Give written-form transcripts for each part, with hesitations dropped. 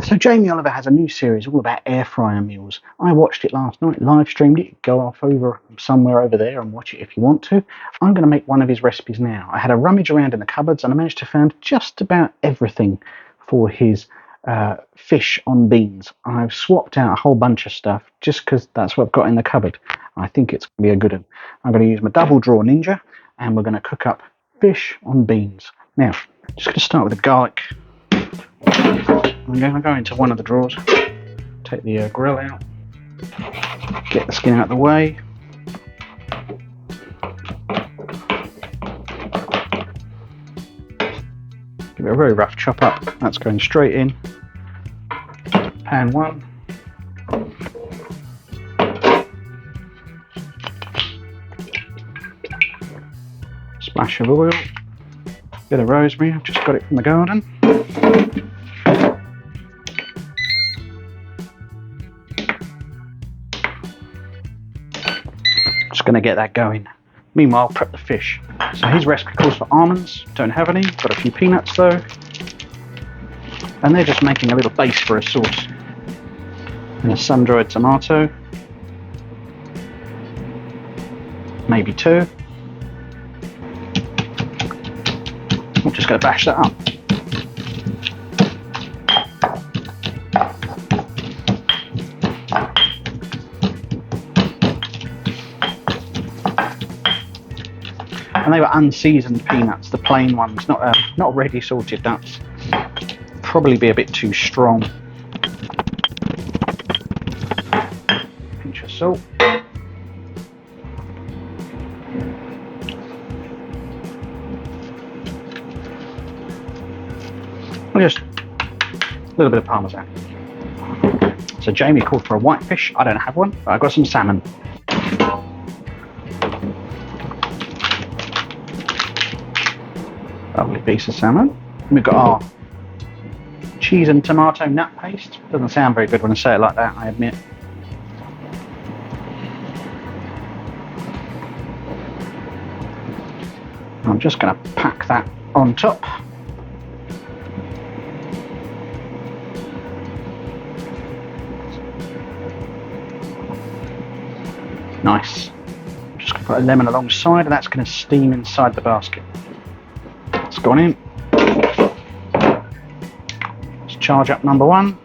So Jamie Oliver has a new series all about air fryer meals. I watched it last night, live streamed it. Go off over somewhere over there and watch it if you want to. I'm going to make one of his recipes now. I had a rummage around in the cupboards and I managed to find just about everything for his fish on beans. I've swapped out a whole bunch of stuff just because that's what I've got in the cupboard. I think it's going to be a good one. I'm going to use my double drawer ninja and we're going to cook up fish on beans. Now, just going to start with the garlic. I'm going to go into one of the drawers, take the grill out, get the skin out of the way. Give it a very rough chop up. That's going straight in. Pan 1. Splash of oil. Bit of rosemary, I've just got it from the garden. Just going to get that going. Meanwhile, prep the fish. So his recipe calls for almonds. Don't have any. Got a few peanuts though. And they're just making a little base for a sauce. And a sun-dried tomato. Maybe 2. I'm just going to bash that up. And they were unseasoned peanuts, the plain ones, not ready salted nuts. Probably be a bit too strong. Pinch of salt. Just a little bit of parmesan. So Jamie called for a white fish. I don't have one, but I've got some salmon. Lovely piece of salmon. We've got our cheese and tomato nut paste. Doesn't sound very good when I say it like that, I admit. I'm just going to pack that on top. Nice. I'm just going to put a lemon alongside and that's going to steam inside the basket. It's gone in. Let's charge up number 1.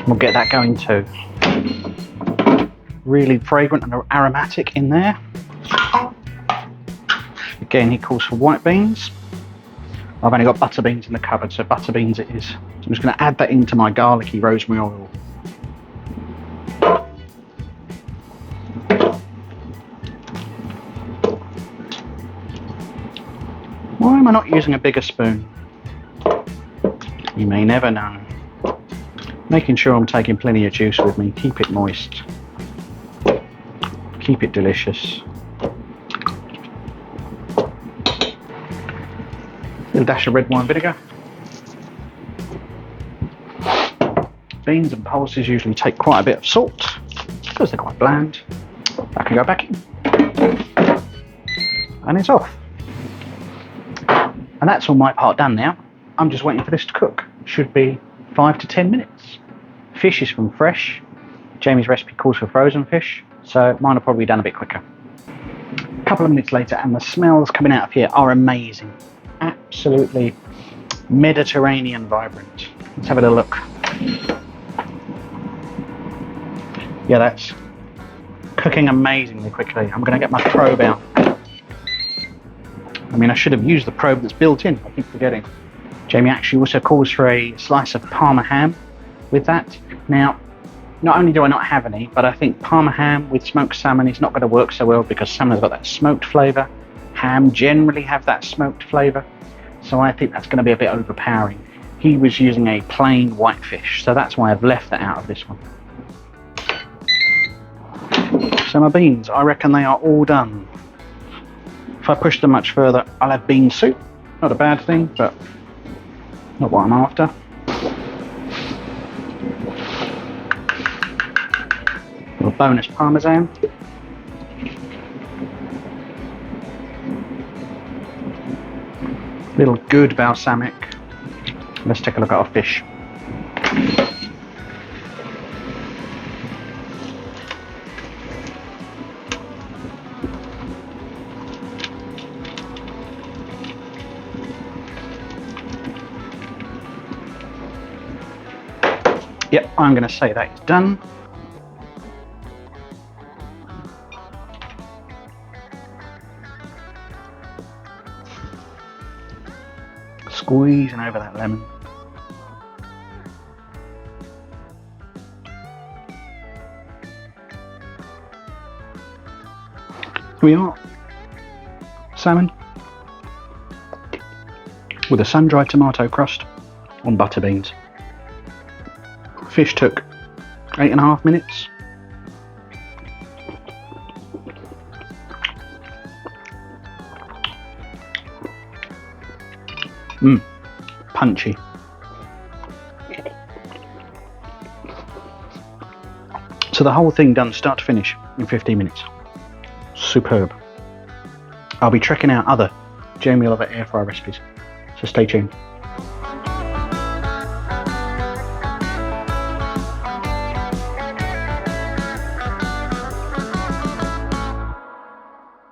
We'll get that going too. Really fragrant and aromatic in there. Again, he calls for white beans. I've only got butter beans in the cupboard, so butter beans it is. So I'm just going to add that into my garlicky rosemary oil. Why am I not using a bigger spoon? You may never know. Making sure I'm taking plenty of juice with me. Keep it moist. Keep it delicious. Little dash of red wine vinegar. Beans and pulses usually take quite a bit of salt because they're quite bland. I can go back in. And it's off. And that's all my part done now. I'm just waiting for this to cook. Should be 5 to 10 minutes. Fish is from fresh. Jamie's recipe calls for frozen fish, so mine will probably be done a bit quicker. A couple of minutes later and the smells coming out of here are amazing. Absolutely Mediterranean vibrant. Let's have a little look. Yeah, that's cooking amazingly quickly. I'm going to get my probe out. I mean, I should have used the probe that's built in. I keep forgetting. Jamie actually also calls for a slice of Parma ham with that. Now, not only do I not have any, but I think Parma ham with smoked salmon is not going to work so well because salmon's got that smoked flavour. Ham generally have that smoked flavour. So I think that's going to be a bit overpowering. He was using a plain white fish, so that's why I've left that out of this one. So my beans, I reckon they are all done. If I push them much further, I'll have bean soup. Not a bad thing, but not what I'm after. A little bonus parmesan. Little good balsamic. Let's take a look at our fish. Yep, I'm going to say that is done. Squeezing over that lemon. Here we are. Salmon with a sun-dried tomato crust on butter beans. Fish took 8.5 minutes. Punchy. So the whole thing done start to finish in 15 minutes. Superb. I'll be checking out other Jamie Oliver air fryer recipes, so stay tuned.